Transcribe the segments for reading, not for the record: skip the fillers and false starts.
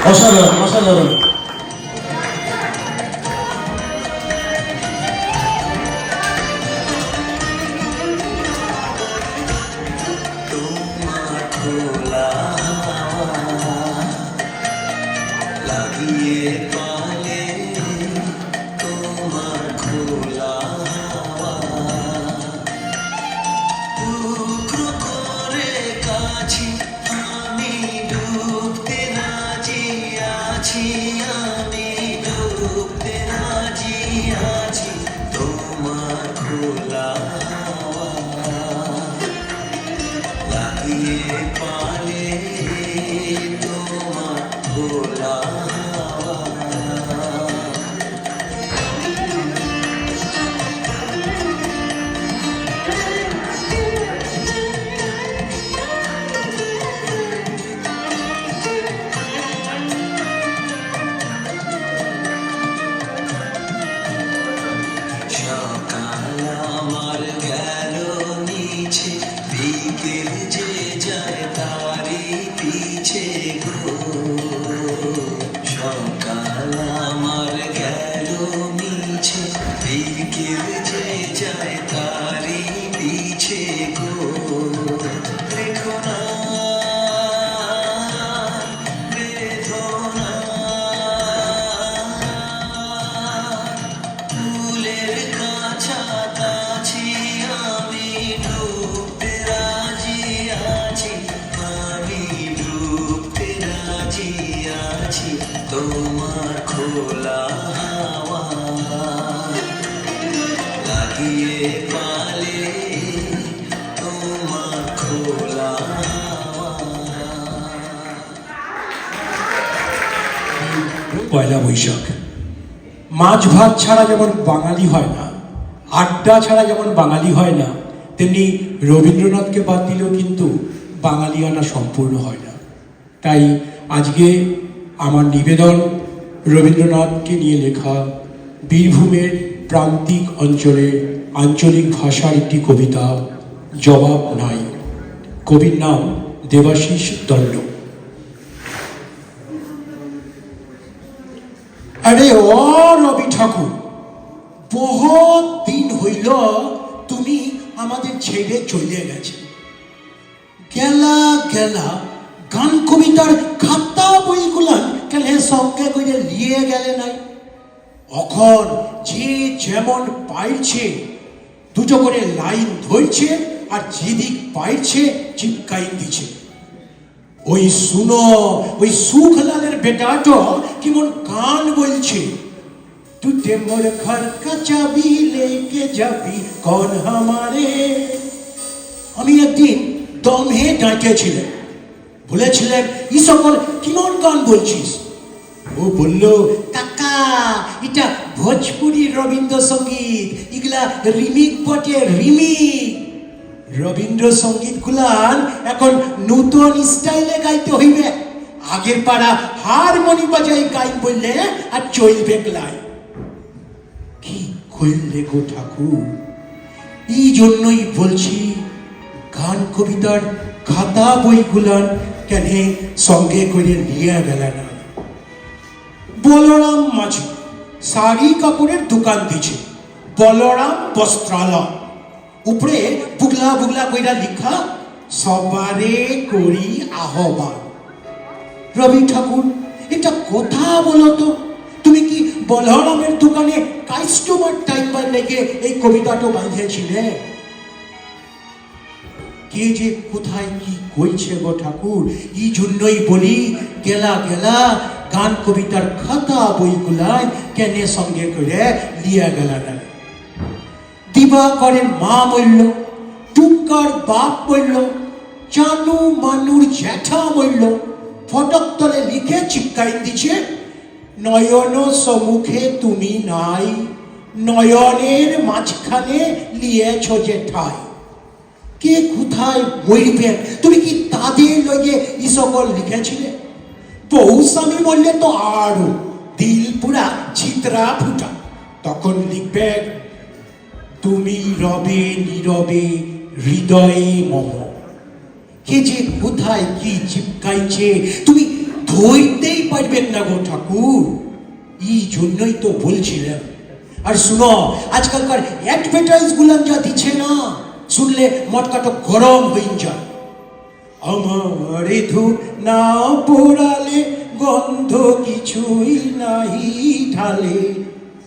অসাধারণ অসাধারণ। পয়লা বৈশাখ মাছ ভাত ছাড়া যেমন বাঙালি হয় না, আড্ডা ছাড়া যেমন বাঙালি হয় না, তেমনি রবীন্দ্রনাথকে বাদ দিলেও কিন্তু বাঙালিয়ানা সম্পূর্ণ হয় না। তাই আজকে আমার নিবেদন রবীন্দ্রনাথকে নিয়ে লেখা বীরভূমের প্রান্তিক অঞ্চলে আঞ্চলিক ভাষার একটি কবিতা জবাব নাই। কবির নাম দেবাশিস দণ্ড। আরে ও রবি ঠাকুর, বহুত দিন হইল তুমি আমাদের ছেড়ে চলে গেছে। গেলা গেলা গান কবিতার খাতা বইগুলান কেন সঙ্গে করে নিয়ে গেলে নাই? এখন যে যেমন পাইছে দুটো করে লাইন ধরছে আর যেদিক পাইছে চিপকাই দিচ্ছে। ওই শুনো, ওই সুখলালের বেটাটা কেমন গান বলছে, টুটে মোর ঘর কা চাবি লেকে যাবি কোন হামারে। আমি একদিন দমে ডাকেছিলেন, বলেছিলেন ই সকল কেমন গান বলছিস? ও বলল, কাকা এটা ভোজপুরি রবীন্দ্রসঙ্গীত, এগুলা রিমিক বটে, রিমিক। রবীন্দ্রসঙ্গীত গুলান এখন নতুন স্টাইলে গাইতে হইবে। আগের পাড়া হারমোনি বাজাই গাই বললে আর চলবে লাই। কি করলে গো ঠাকুর? এই জন্যই বলছি গান কবিতার খাতা বইগুলান কেন সঙ্গে করে নিয়ে গেলে না। বলরাম মাঝি শাড়ি কাপড়ের দোকান দিছে, বলরাম বস্ত্রালয়। উপরে বুগলা বুগলা কইরা লিখা, সবারে করি আহ্বান। রবি ঠাকুর, এটা কথা বলো তো, তুমি কি বলরামের দোকানে কাস্টমার টাইপার লেগে এই কবিতাটা বাঁধিয়েছিলে? কে যে কোথায় কি কইছে গো ঠাকুর? এই জন্যই বলি গেলা গেলা গান কবিতার খাতা বইগুলাই কেন সঙ্গে করে লিয়া গেল না। দিবাকরের মা বলল, টুকার বাপ বলল, চানু মানুর জ্যাঠা বলল, ফটক তলে লিখে চিপকাই দিছে, নয়ন সম্মুখে তুমি নাই, নয়নের মাঝখানে লিয়েছ যে ঠাই। কে কোথায় বইবেন? তুমি কি তাদের লগে ই সকল লিখেছিলে? বহু স্বামী বললে তো আরো দিল পুরা ছিতরা ফুটা। তখন লিখবে, তুমি রবে নীরবে হৃদয়ে মম। কে যে কোথায় কি চিপকাইছে তুমি ধরতেই পারবেন না গো ঠাকুর। এই জন্যই তো বলছিলাম। আর শুনো, আজকালকার অ্যাডভার্টাইজ গুলো যা দিচ্ছে না, শুনলে মটকাটা গরম হয়ে যায়। আমার ধূপ না পোড়ালে গন্ধ কিছুই নাহি ঢালে,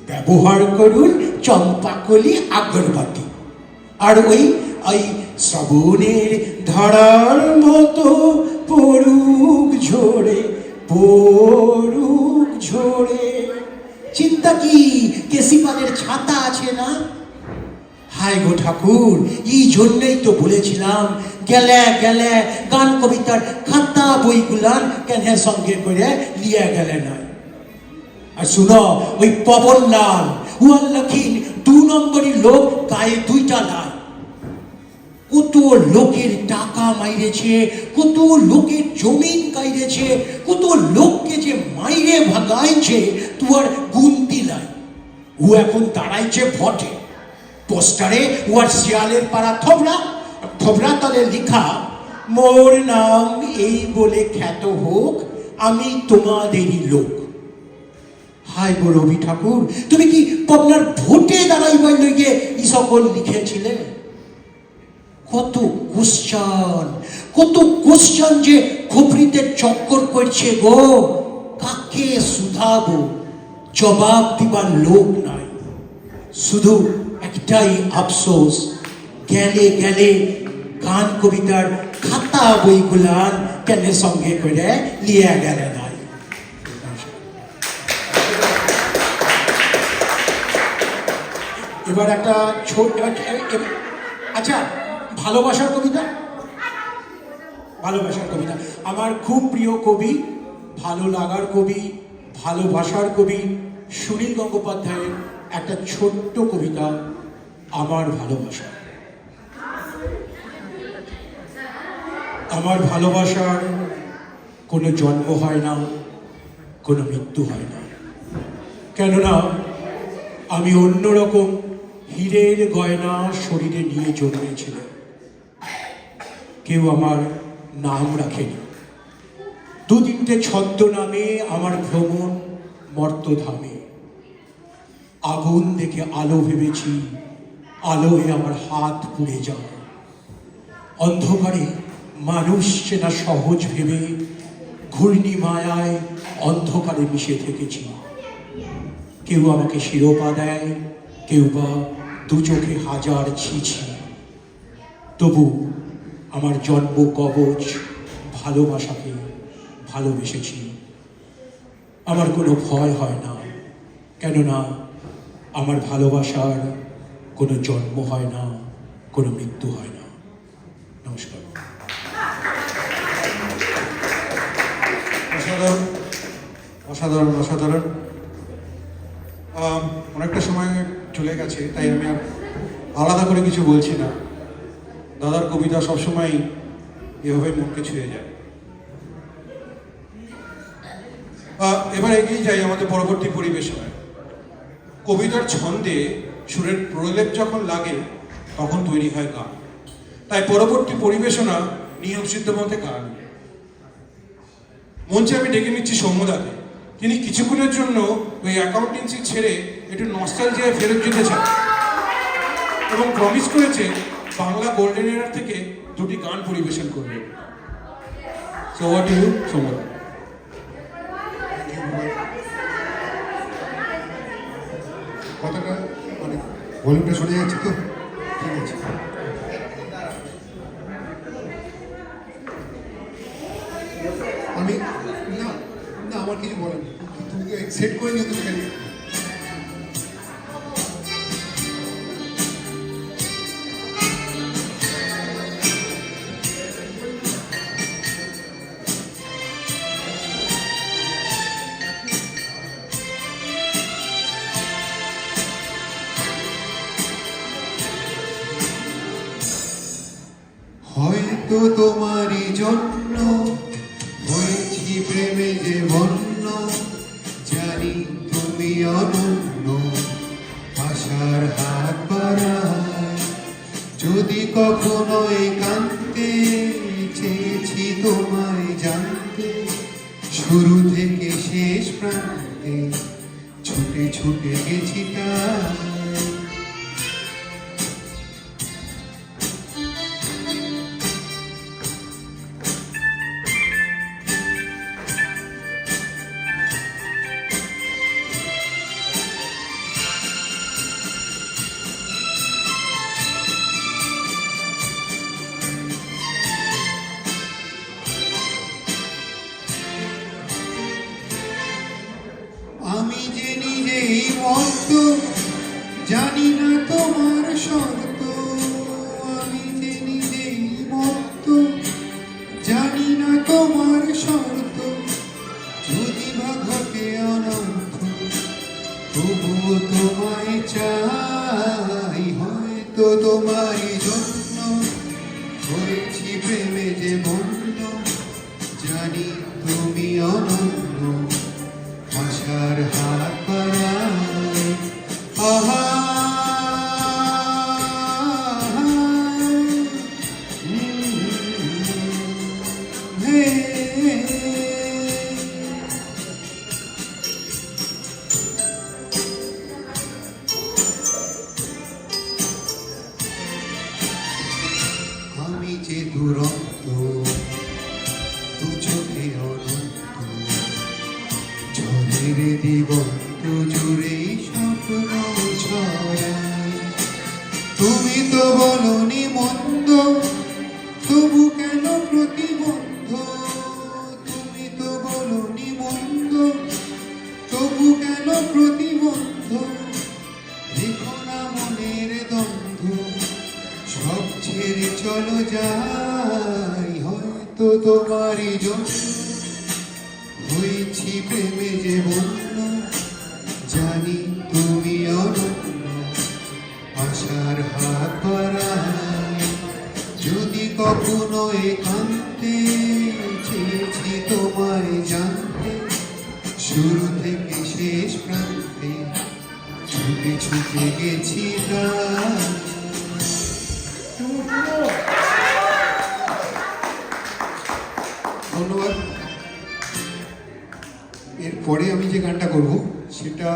ব্যবহার করুন চম্পাকলি আগরবাতি। আর ওই শ্রাবণের ধারার মতো পড়ুক ঝরে, পড়ুক ঝরে। চিন্তা কি, কেসিপালের ছাতা আছে না? হায় গো ঠাকুর, এই জন্যই তো বলেছিলাম গেলে গেলে গান কবিতার খাতা বইগুলান কেন সঙ্গে করে লিয়ে গেলে না। আর শুনো, ওই পবনলাল উয়াল্লাখিন 2 নম্বরই লোক, গায়ে 2টা লাল। কত লোকের টাকা মাইরেছে, কত লোকের জমিন কাইরেছে, কত লোককে যে মাইরে ভাগাইছে তুয়ার গুনতি নাই। ও এখন দাঁড়াইছে ভটে। পোস্টারে ওয়ার শিয়ালের পাড়া থবরা, থবরা তলে লিখা, মোর নাম এই বলে খ্যাত হোক, আমি তোমাদেরই লোক। হায় গো রবি ঠাকুর, তুমি কি আপনার ভোটে দাঁড়াইবার লইগে ই সকল লিখেছিলে? কত কোশ্চন, কত কোশ্চন যে খুপড়িতে চক্কর করছে গো। কাকে শুধাবো? জবাব দিবার লোক নাই। শুধু একটাই আফসোস, গেলে গেলে গান কবিতার খাতা বইগুলান কেন সঙ্গে করে লিয়ে গেলে নাই। এবার একটা ছোট, আচ্ছা, ভালোবাসার কবিতা। ভালোবাসার কবিতা আমার খুব প্রিয় কবি, ভালো লাগার কবি, ভালোবাসার কবি সুনীল গঙ্গোপাধ্যায়ের একটা ছোট্ট কবিতা, আমার ভালোবাসা। আমার ভালোবাসার কোনো জন্ম হয় না, কোনো মৃত্যু হয় না। কেননা আমি অন্যরকম হীরের গয়না শরীরে নিয়ে জন্মেছিলাম। কেউ আমার নাম রাখেনি। দু তিনটে ছদ্মনামে আমার ভ্রমণ মর্তধামে। আগুন দেখে আলো ভেবেছি, আলোয় আমার হাত পুড়ে যায়। অন্ধকারে মানুষ চেনা সহজ ভেবে ঘূর্ণি মায়ায় অন্ধকারে মিশে থেকেছি। কেউ আমাকে শিরোপা দেয়, কেউ বা দু চোখে হাজার ছিছি। তবু আমার জন্ম কবচ ভালোবাসাকে ভালোবেসেছি। আমার কোনো ভয় হয় না, কেননা আমার ভালোবাসার কোনো জন্ম হয় না, কোনো মৃত্যু হয় না। নমস্কার। অসাধারণ, অসাধারণ, অসাধারণ। অনেকটা সময় চলে গেছে, তাই আমি আর আলাদা করে কিছু বলছি না। দাদার কবিতা সবসময় এভাবে মনকে ছুঁয়ে যায়। এবার এগিয়ে যাই আমাদের পরবর্তী পরিবেশনায়। কবিতার ছন্দে সুরের প্রলেপ যখন লাগে তখন তৈরি হয় গান। তাই পরবর্তী পরিবেশনা নিয়ম সিদ্ধ মতে গান। মঞ্চে আমি ডেকে নিচ্ছি সৌম্যদাকে। তিনি কিছুক্ষণের জন্য ওই অ্যাকাউন্টেন্সি ছেড়ে একটু নস্টালজিয়ায় ফেরত যেতে চান এবং প্রমিস করেছে বাংলা গোল্ডেন এরার থেকে দুটি গান পরিবেশন করবেন। সো হোয়াট ইউ সৌম্যদা? কথাটা মানে ভলিউমটা সরে যাচ্ছে তো, ঠিক আছে। আমি না না আমার কিছু বলেন, তুমি সেট করে নিও তুমি খালি। হয়তো তোমারই জন্য হয়েছি প্রেমে যে বন্য, জানি তুমি অনন্য, আশার হাত বাড়ায়। যদি কখনো একান্তে চেয়েছি তোমায় জানতে, শুরু থেকে শেষ প্রান্তে ছুটে ছুটে গেছি তাই। আমি যে নিজেই মস্ত, জানি না তোমার শর্ত। আমি যে নিজেই মস্ত, জানি না তোমার শর্ত। যদি বা ঘটে অনর্থ, তবুও তোমায় চাই। হয়তো তোমারই জন্য হয়েছি প্রেমে যে বন্য, জানি তুমি অনন্য, আশার হাত বাড়ায়। আহা হে আমি যে দুরন্ত, দু চোখে অনন্ত, ঝড়ের দিগন্ত জুড়েই স্বপ্ন ছড়ায়। তুমি তো বলনি মন্দ, তবু কেন প্রতিবন্ধ? তুমি তো বলনি মন্দ, তবু কেন প্রতিবন্ধ? দেখো না মনের দ্বন্দ্ব, সব ছেড়ে চলো যাই। হয়তো তোমারই জন্য হয়েছি প্রেমে যে বন্য, জানি তুমি অনন্য, আশার হাত বাড়ায়। যদি কখনো একান্তে চেয়েছি তোমায় জানতে, শুরু থেকে শেষ প্রান্তে ছুটে ছুটে গেছিলাম। ধন্যবাদ। এরপরে আমি যে গানটা করব সেটা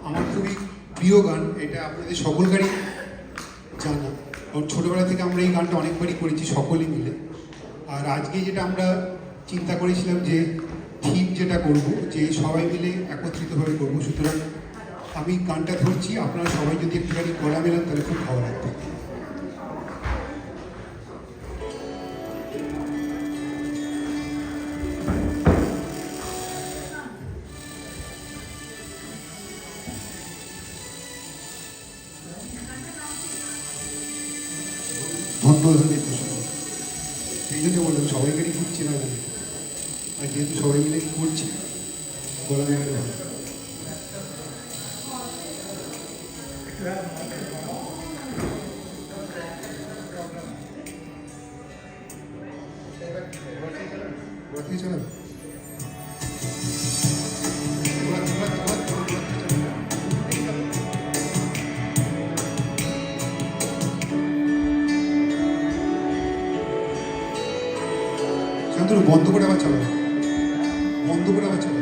আমার খুবই প্রিয় গান। এটা আপনাদের সকলকারই জানা, কারণ ছোটোবেলা থেকে আমরা এই গানটা অনেকবারই করেছি সকলে মিলে। আর আজকে যেটা আমরা চিন্তা করেছিলাম যে থিম যেটা করব, যে সবাই মিলে একত্রিতভাবে করব, সুতরাং আমি গানটা ধরছি, আপনারা সবাই যদি একটুখানি গলা মেলান তাহলে খুব ভালো লাগবে। ধন্যবাদ। এই জন্য বললাম সবাইকারই খুব চেনা জানি, আর যেহেতু সবাই মিলে করছি গলা মেলানো ভালো। চালাবে শান্তনু, বন্ধ করে আবার চালাবে, বন্ধ করে আবার চালাবে।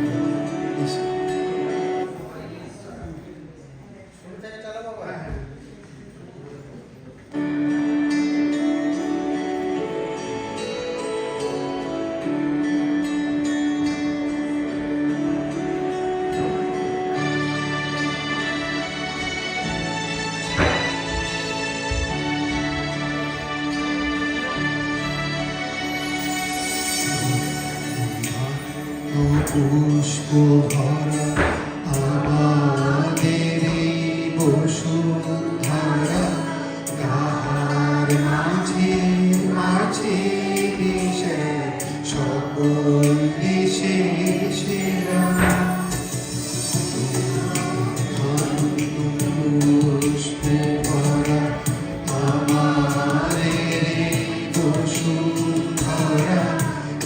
পুষ্প ভরা আমাদের বসুন্ধরা, তাহার মাঝে মাঝে দেশে সকল দেশের সেরা। পুষ্পে ভরা আমাদের বসুন্ধরা,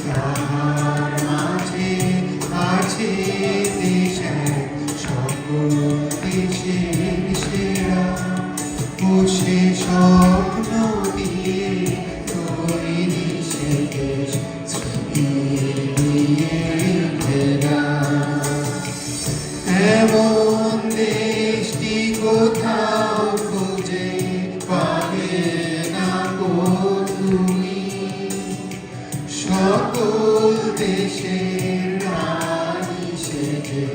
তাহার মাঝে আছে দেশে সকল দেশের সেরা। ও সে স্বপ্ন দিয়ে তৈরি সে দেশ স্মৃতির দিয়ে ঘেরা। এমন দেশটি কোথাও খুঁজে পাবে না গো তুমি, সকল দেশের রানী সেজে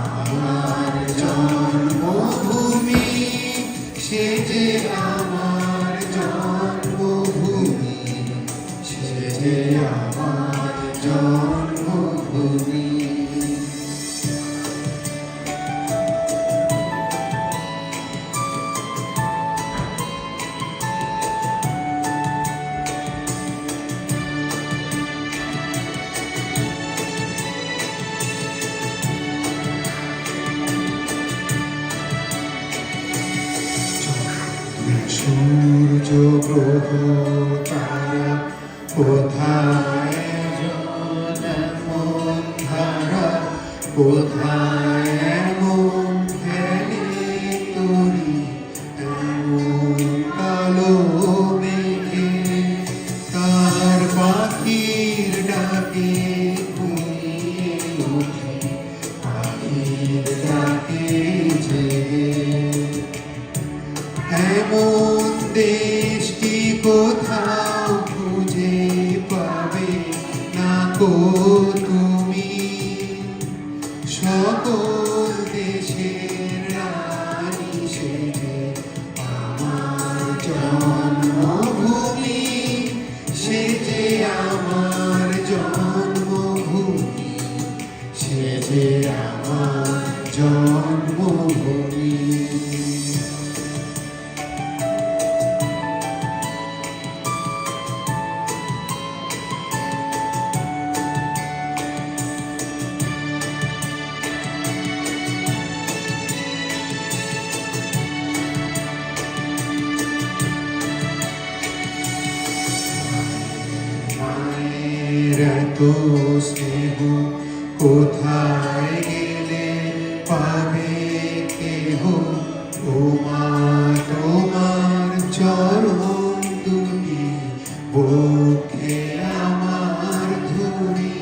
আমার জন্মভূমি, সেজে আমার জন্মভূমি, সেজে আমার জন্মভূমি। সূর্য গ্রহ তারা কোথায় এমন ধারা, কোথায় এমন ফেলে তরি, এমন কালো মেঘে তার পাখির ডাকে ঘুমিয়ে উঠে, পাখির ডাকে জেগে। এমন দেশটি কোথাও খুঁজে পাবে না গো তুমি, সকল দেশের রানী সেজে আমার জন্মভূমি, সেজে আমার জন্মভূমি, সেজে আমার জন্মভূমি। এত স্নেহ কোথায় গেলে পাবে কেহ ওমা তোমার চরণ দুটি বক্ষে আমার ধরি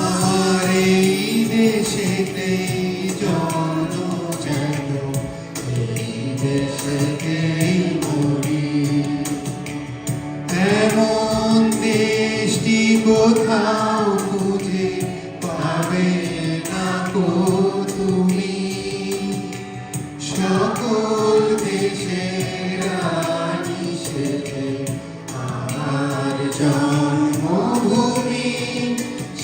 আমার এই দেশেতেই জন্ম যেন এই দেশেতেই মরি এমন দেশটি কোথাও খুঁজে পাবে না কো তুমি সকল দেশের রানী সেজে আমার জন্মভূমি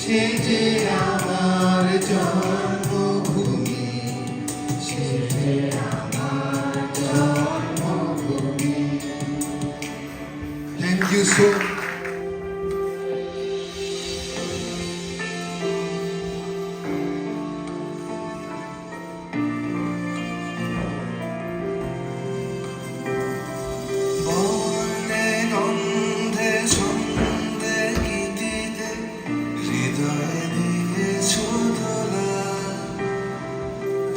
সেজে আমার জন্মভূমি সেজে আমার জন্মভূমি Thank you so much. বর্ণে গন্ধে ছন্দে গীতিতে হৃদয়ে দিয়েছ দোলা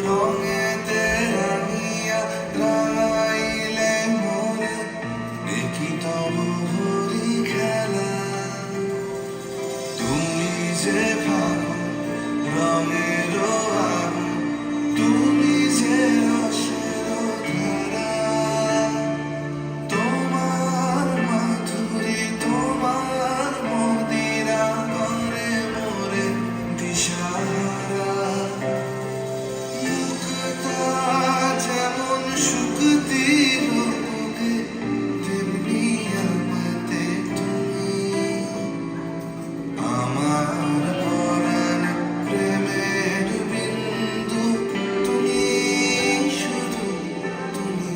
রঙেতে রাঙিয়া রাঙাইলে মনে দেখি তব হরি খেলা তুমি যে ভাবো রঙের আগুন তুমি যে রসের ধারা তোমার মাধুরী তোমার মদিরা করে মোরে দিশাহারা মুক্তা যেমন শুকতি লোকে তেমনি আমাতে তুমি আমার পরাণে প্রেমের বিন্দু তুমি শুধু তুমি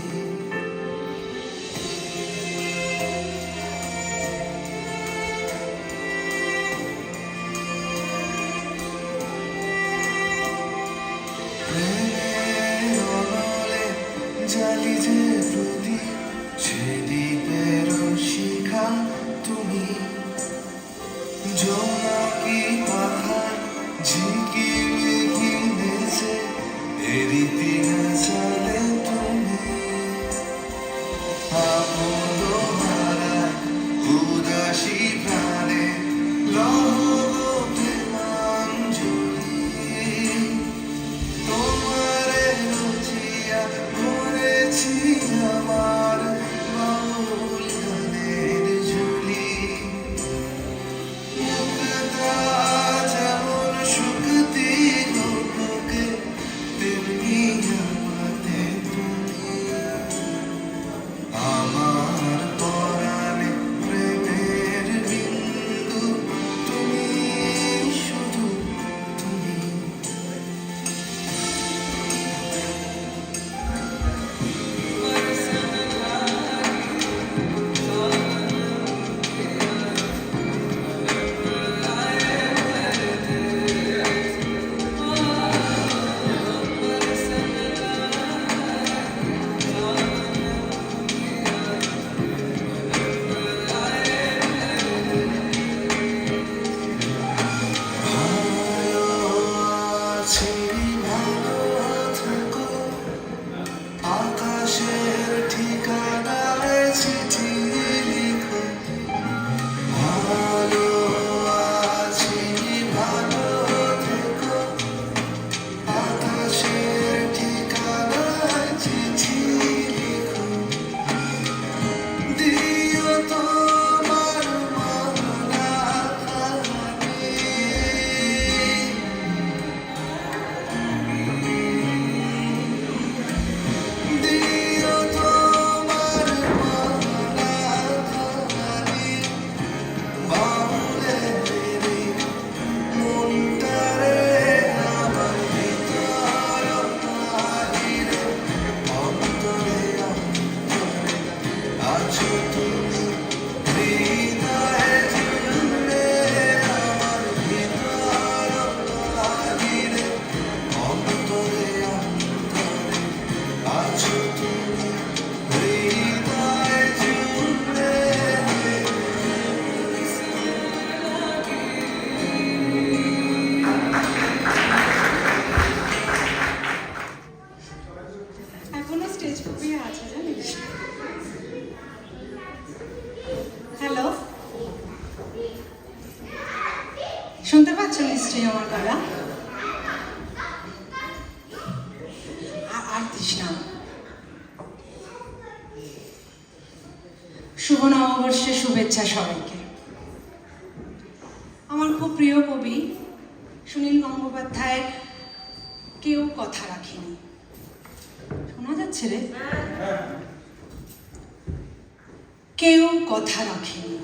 প্রেমের অনলে জালি যে প্রদীপ সে দ্বীপের শিখা তুমি জোনাকি পাখায় ঝিকিমিকি নেচে এরিতি নাচালে তুমি আপন হারায় উদাসী প্রাণে লহো প্রেমাঞ্জলি তোমারে রচিয়া ভরেছি আমার বাউল গানের ঝুলি মুক্তা যেমন শুকতি বালা, আর দিস না। শুভ নববর্ষের শুভেচ্ছা সবাইকে। আমার খুব প্রিয় কবি সুনীল গঙ্গোপাধ্যায়ের কেউ কথা রাখেনি। শোনা যাচ্ছে রে? কেউ কথা রাখেনি।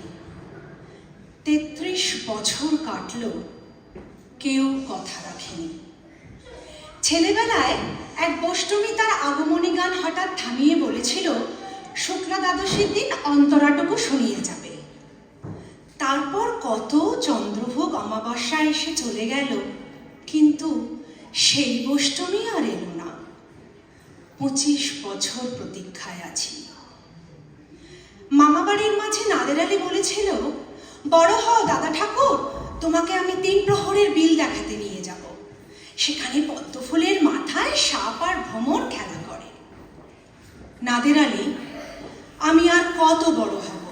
33 বছর কাটলো, কেউ কথা রাখেনি। ছেলেবেলায় এক বষ্টমী তার আগমনী গান হঠাৎ থামিয়ে বলেছিল, শুক্লা দ্বাদশীর দিন অন্তরাটুকু শুনিয়ে যাবে। তারপর কত চন্দ্রভোগ অমাবস্যা এসে চলে গেল, কিন্তু সেই বষ্টমী আর এলো না। 25 বছর প্রতীক্ষায় আছি। মামাবাড়ির মাঝে নাদের আলী বলেছিল, বড় হও দাদা ঠাকুর, তোমাকে আমি 3 প্রহরের বিল দেখাতে নিয়ে যাব। সেখানে পদ্মফুলের মাথায় সাপ আর ভ্রমর খেলা করে। নাদের আলী, আমি আর কত বড় হব?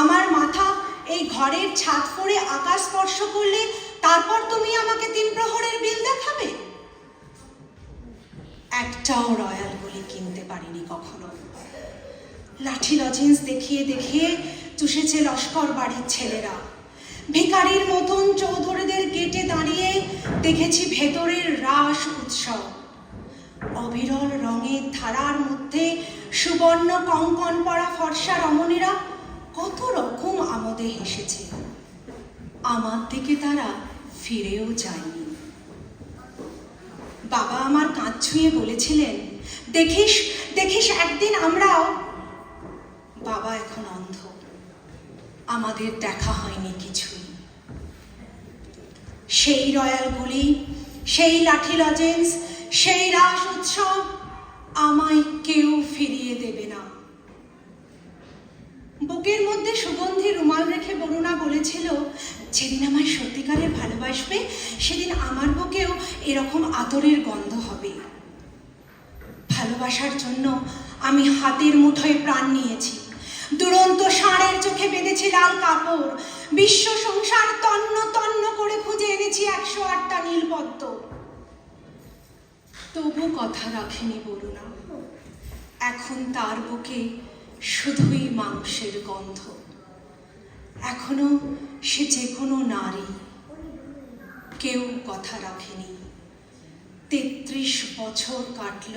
আমার মাথা এই ঘরের ছাদ ফোড়ে আকাশ স্পর্শ করলে তারপর তুমি আমাকে 3 প্রহরের বিল দেখাবে? একটাও রয়্যাল বলি কিনতে পারিনি কখনো। লাঠি লজেন্স দেখিয়ে দেখিয়ে চুষেছে লস্কর বাড়ির ছেলেরা। ভিখারির মতন চৌধুরীদের গেটে দাঁড়িয়ে দেখেছি ভেতরের রাস উৎসব। অবিরল রঙের ধারার মধ্যে সুবর্ণ কঙ্কন পরা ফর্সা রমণীরা কত রকম আমোদে হেসেছে। আমার দিকে তারা ফিরেও যায়নি। বাবা আমার কাঁধ ছুঁয়ে বলেছিলেন, দেখিস দেখিস একদিন আমরাও। বাবা এখন অন্ধ, আমাদের দেখা হয়নি কিছুই। সেই রয়্যালগুলি, সেই লাঠি লজেন্স, সেই রাস উৎসব আমায় কেউ ফিরিয়ে দেবে না। বুকের মধ্যে সুগন্ধি রুমাল রেখে বরুণা বলেছিল, যেদিন আমায় সত্যিকারের ভালোবাসবে সেদিন আমার বুকেও এরকম আদরের গন্ধ হবে। ভালোবাসার জন্য আমি হাতের মুঠোয় প্রাণ নিয়েছি। দুরন্ত ষাঁড়ের চোখে বেঁধেছি লাল কাপড়। বিশ্ব সংসার তন্ন তন্ন করে খুঁজে এনেছি 108টা নীলপদ্ম। তবু কথা রাখেনি বরুণা। এখন তার বুকে শুধুই মাংসের গন্ধ। এখনো সে যে কোনো নারী। কেউ কথা রাখেনি। 33 বছর কাটল,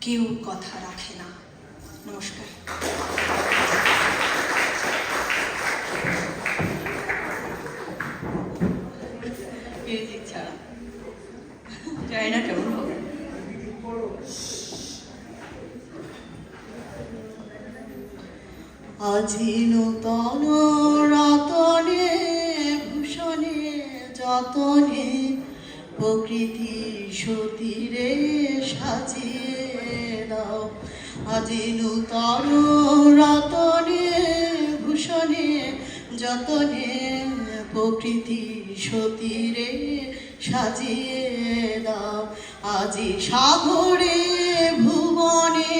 কেউ কথা রাখে না। নমস্কার। মিউজিক ছাড়া জানি না কেমন হবে। আজি নূতন রতনে ভূষণে যতনে প্রকৃতি সতীরে সাজিয়ে দাও। আজি নূতন রতনে ভূষণে যতনে প্রকৃতি সতীরে সাজিয়ে দাও। আজি সাগরে ভুবনে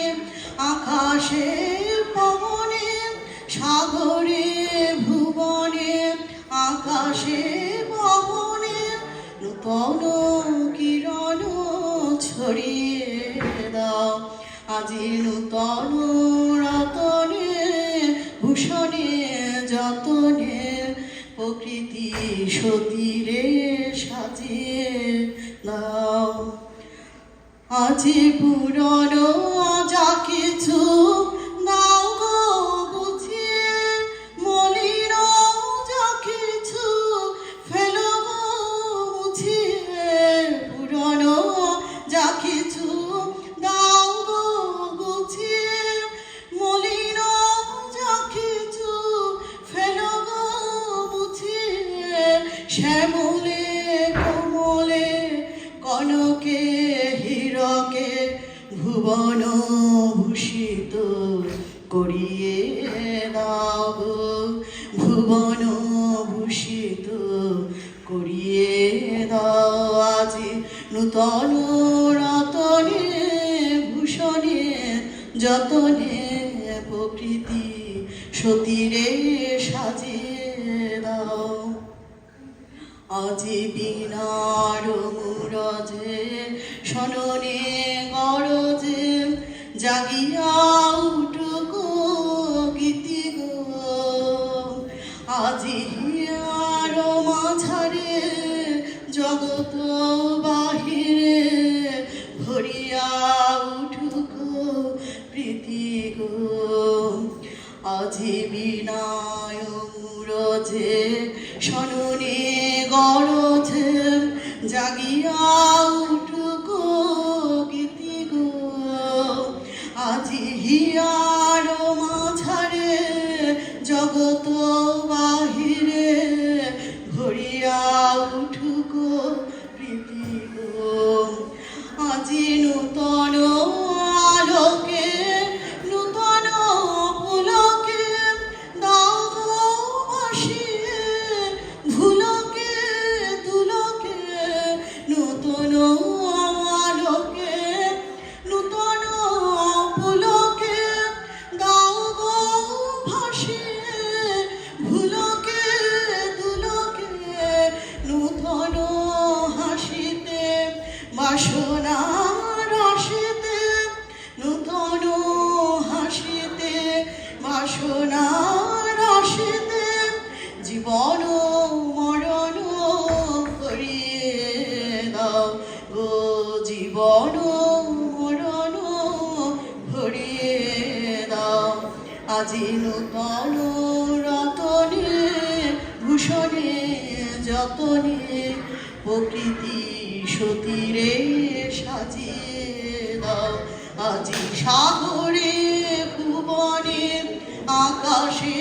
আকাশে পবনে, সাগরে ভুবনে আকাশে পবনে নূতন কিরণ ছড়িয়ে দাও। আজি নূতন রতনে ভূষণে যতনে প্রকৃতি সতীরে সাজিয়ে দাও। আজি পুরনো যা কিছু দাও গো বুঝিয়ে, মলিন যা কিছু ফেলো গো মুছিয়ে। পুরনো যা কিছু দাও গো বুঝিয়ে, মলিন যা কিছু ফেলো গো মুছিয়ে। শ্যামলে কোমলে কনকে হীরকে ভুবন ভূষিত করিয়ে দাও গো, ভুবন ভূষিত করিয়ে দাও। আজি নূতন রতনে ভূষণে যতনে প্রকৃতি সতীরে সাজিয়ে দাও। আজি বিনার মুরজে সননে গরজে জাগিয়া উঠুকো গীতি গো আজি হিয়ার মাঝারে জগত বাহিরে ভরিয়া উঠুকো প্রীতি গো আজি বিনায় মুরজে সননে গরজে জাগিয়া উঠুকো গীতি গো আজি হিয়ার মাঝারে জগত বাহিরে ভরিয়া উঠুকো প্রীতি গো আজি নূতন আলোকে নূতন পুলকে দাও গো ভাসিয়ে ভুলকে তুলকে নূতন আলোকে নূতন পুলকে দাও গো ভাসিয়ে ভুলকে তুলকে নূতন হাসিতে বাসনা রসিতে নূতন হাসিতে বাসনা রসিতে জীবন মরণ করিয়ে দাও গো জীবন মরণ ভরিয়ে দাও আজি নূতন রতনে ভূষণে যতনে প্রকৃতি সতীরে সাজিয়ে দাও আজি সাগরে ভুবনে আকাশে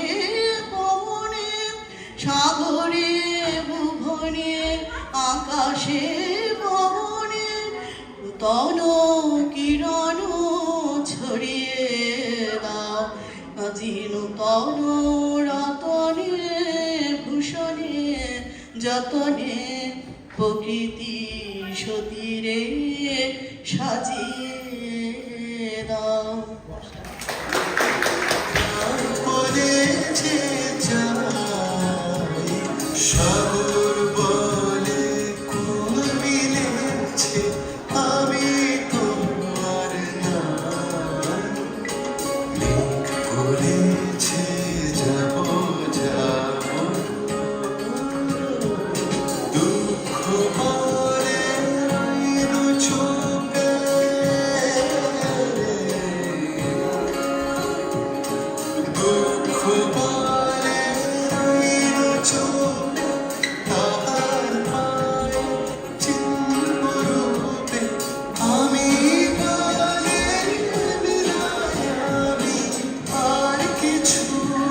পবনে সাগরে ভুবনে আকাশে পবনে নূতন কিরণ ছড়িয়ে দাও আজি নূতন রতনে ভূষণে যতনে প্রকৃতি সতীরে সাজিয়ে দাও বলেছে যাই সাগর বলে কুল মিলেছে আমি তোমার নাম মেঘ বলেছে যাব যাব দুঃখ বলে রইল চুপে দুঃখ বলে রইল চুপে তাহার পায়ে চিন্মরূপে আমি বলে বিদায় আমি আর কিছু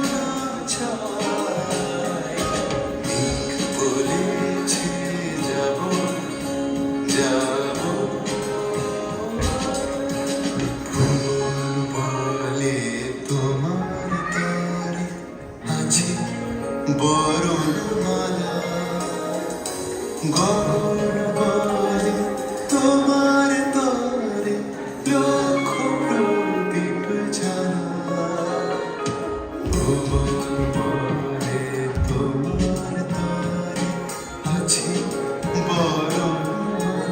না চাই মেঘ বলেছে যাব যাব ফুল বলে তোমার তরে আছে বরণমালা গগন বলে তোমার তরে লক্ষ প্রদীপ জ্বালা ভুবন বলে তোমার তরে আছে বরণমালা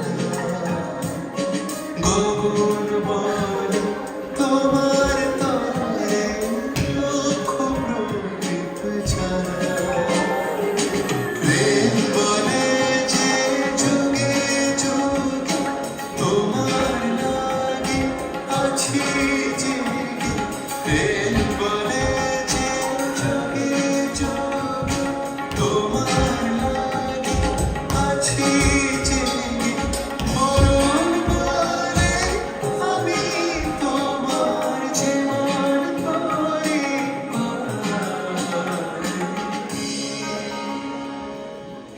গগন বলে তোমার তরে লক্ষ প্রদীপ জ্বালা প্রেম বলে যে যুগে যুগে তোমার লাগে আছি জেগে প্রেম বলে যে যুগে যুগে তোমার লাগে আছি জেগে মরণ বলে আমি তোমার জীবন করি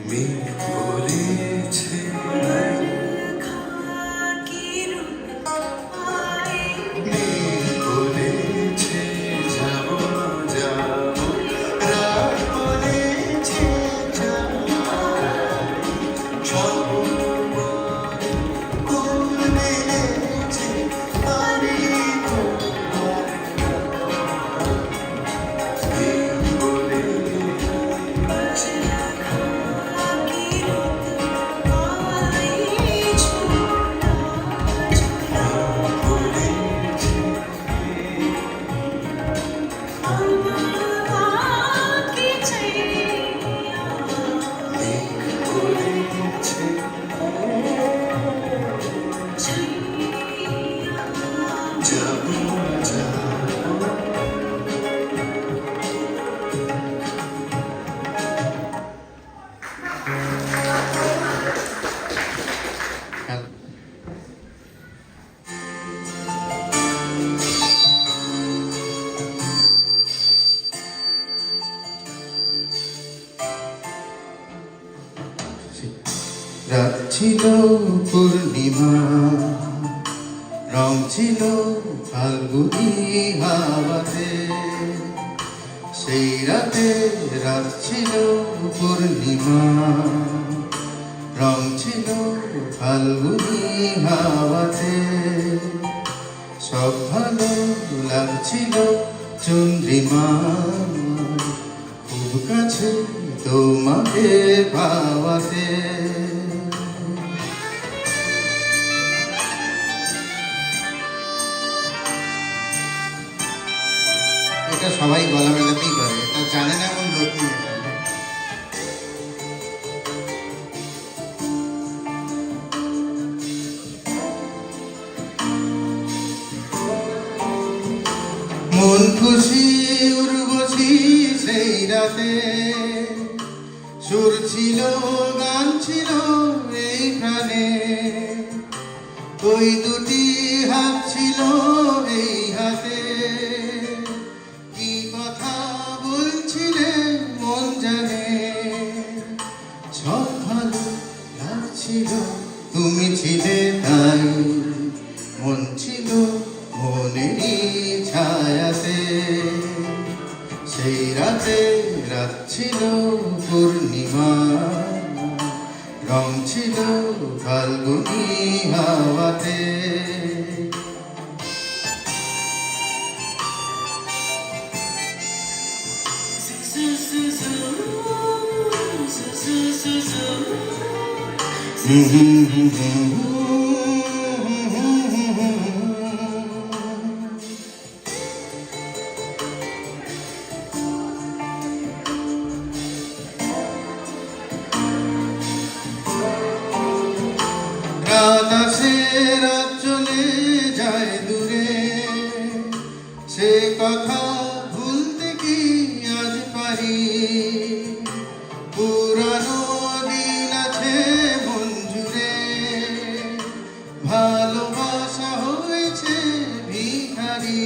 মেঘ বলেছে মেঘ বলেছে যাব যাব রাত বলেছে যাই সব ছিল পূর্ণিমা, রং ছিল ফাল্গুনি হাওয়াতে। সেই রাতে রাত ছিল পূর্ণিমা, রং ছিল ফাল্গুনি হাওয়াতে। সব ভালো লাগছিল চন্দ্রিমা, খুব কাছে তোমাকে পাওয়াতে। এটা সবাই গলা মেলাতেই করে, এটা জানে না এমন লোক নেই। মন খুশি উর্বশী সেই রাতে, সুর ছিল গান ছিল এই প্রাণে। ওই দুটি হাত ছিল এই হাতে, কি কথা বলছিলে মন জানে। সব ভালো লাগছিল তুমি ছিলে তাই, মন ছিল মনেরই ছায়াতে। সেই রাতে রাত ছিল পূর্ণিমা, রং ছিল ফাল্গুনি হাওয়াতে। রাত আসে রাত চলে যায় দূরে, সে কথা ভুলতে কি আজ পারি। পুরানো দিন আছে মন জুড়ে, ভালোবাসা হয়েছে ভিখারি।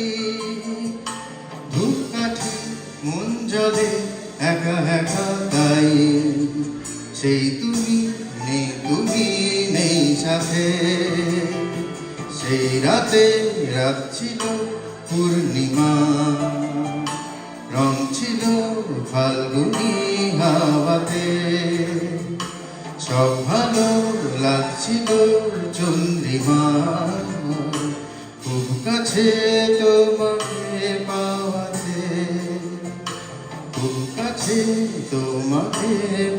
ধূপকাঠি মন জলে একা একা তাই, সেই তুমি নেই, তুমি নেই সাথে। সেই রাতে রাত ছিল পূর্ণিমা, রং ছিল ফাল্গুনি হাওয়াতে। সব ভালো লাগছিল চন্দ্রিমা, খুব কাছে তোমাকে পাওয়াতে। খুব কাছে তোমাকে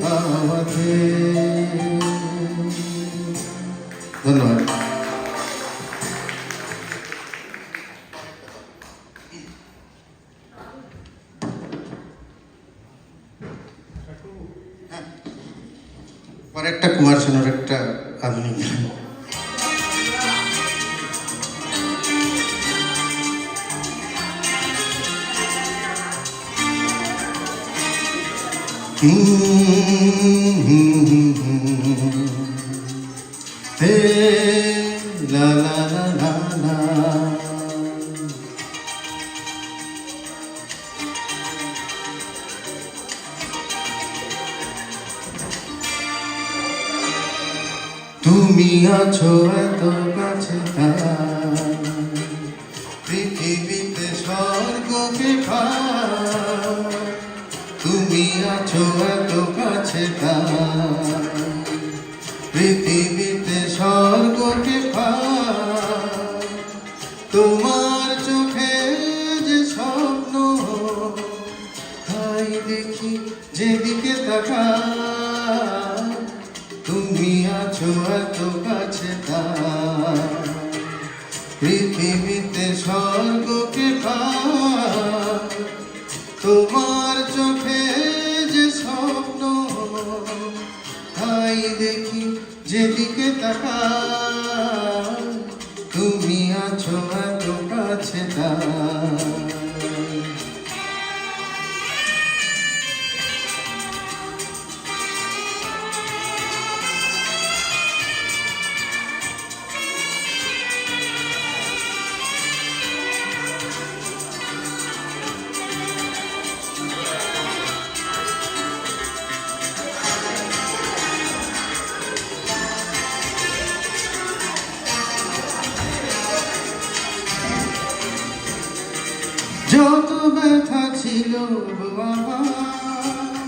পাওয়াতে। ধন্যবাদ। পরে একটা কুমার শানুর একটা আধুনিক গান। হে লা লা লা লা লা, তুমি আছো এত কাছে, পৃথিবীতে স্বর্গকে পার। তুমি আছো এত কাছে, পৃথিবীতে স্বর্গকে পার। তোমার চোখে যে স্বপ্ন, তাই দেখি যেদিকে তাকাই। তুমি আছো এত কাছে, পৃথিবীতে স্বর্গকে পার। তোমার চোখে যে স্বপ্ন, তাই দেখি যেদিকে তাকাই। তুমি আছো এত কাছে, যত ব্যথা ছিল গো আমার,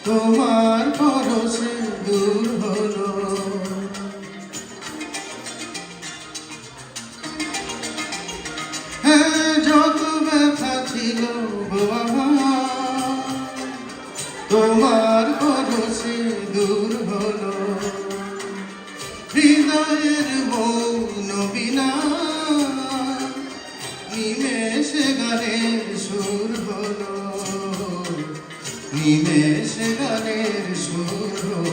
তোমার পরশে দূর হলো। হ্যাঁ, যত ব্যথা ছিল গো আমার, তোমার পরশে দূর হলো। হৃদয়ের মৌন বিনা নিমেষে গানের সুর হলো, নিমেষে গানের সুর হলো।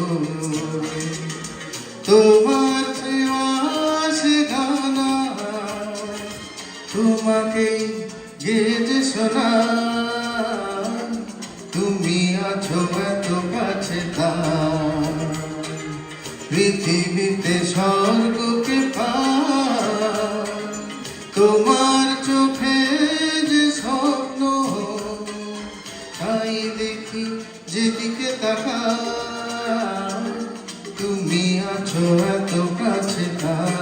তোমার ছেয়াশে গানা তোমাকেই গেয়ে শোনা, তুমি আছো এত কাছে তার, পৃথিবীতে স্বর্গকে পার। তোমার চোখে যে স্বপ্ন তাই দেখি যেদিকে তাকাই, তুমি আছো এত কাছে তার।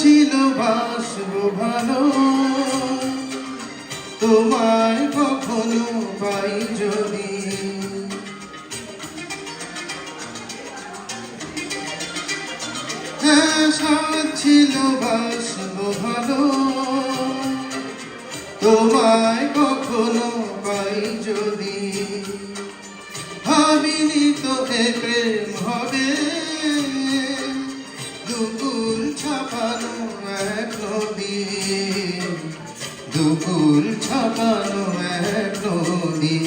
ছিল বাসবো ভালো, তোমায় কখনো পাই যদি। হ্যাঁ, সাথ ছিল বাসবো ভালো, তোমায় কখনো পাই যদি। ভাবিনি তো এ প্রেম হবে, দুকুল ছাপানো এক নদী, দুকুল ছাপানো এক নদী।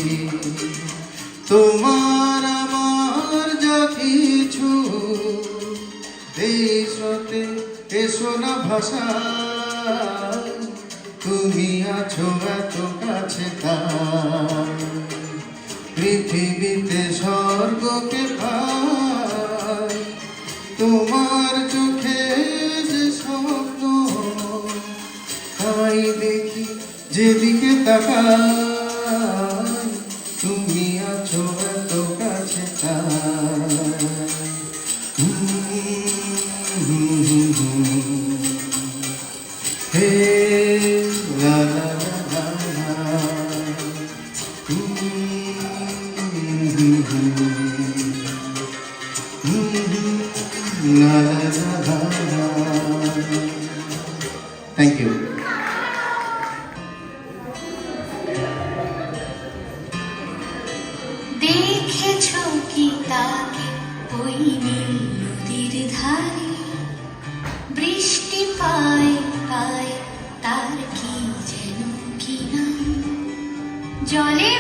তোমার আমার যা কিছু এই স্রোতে এসো না ভাষা, তুমি আছো এত কাছে তার, পৃথিবীতে স্বর্গকে পাই। তোমার চোখে যে স্বপ্ন তাই দেখি যেদিকে তাকাই, তুমি আছো এত কাছে তাই। হে লা লা লা লা, la la la la. Thank you. দেখেছো কি তাকে ওই নীল নদীর ধারে, বৃষ্টি পায় পায় তার কি যেন কি নাম, জলে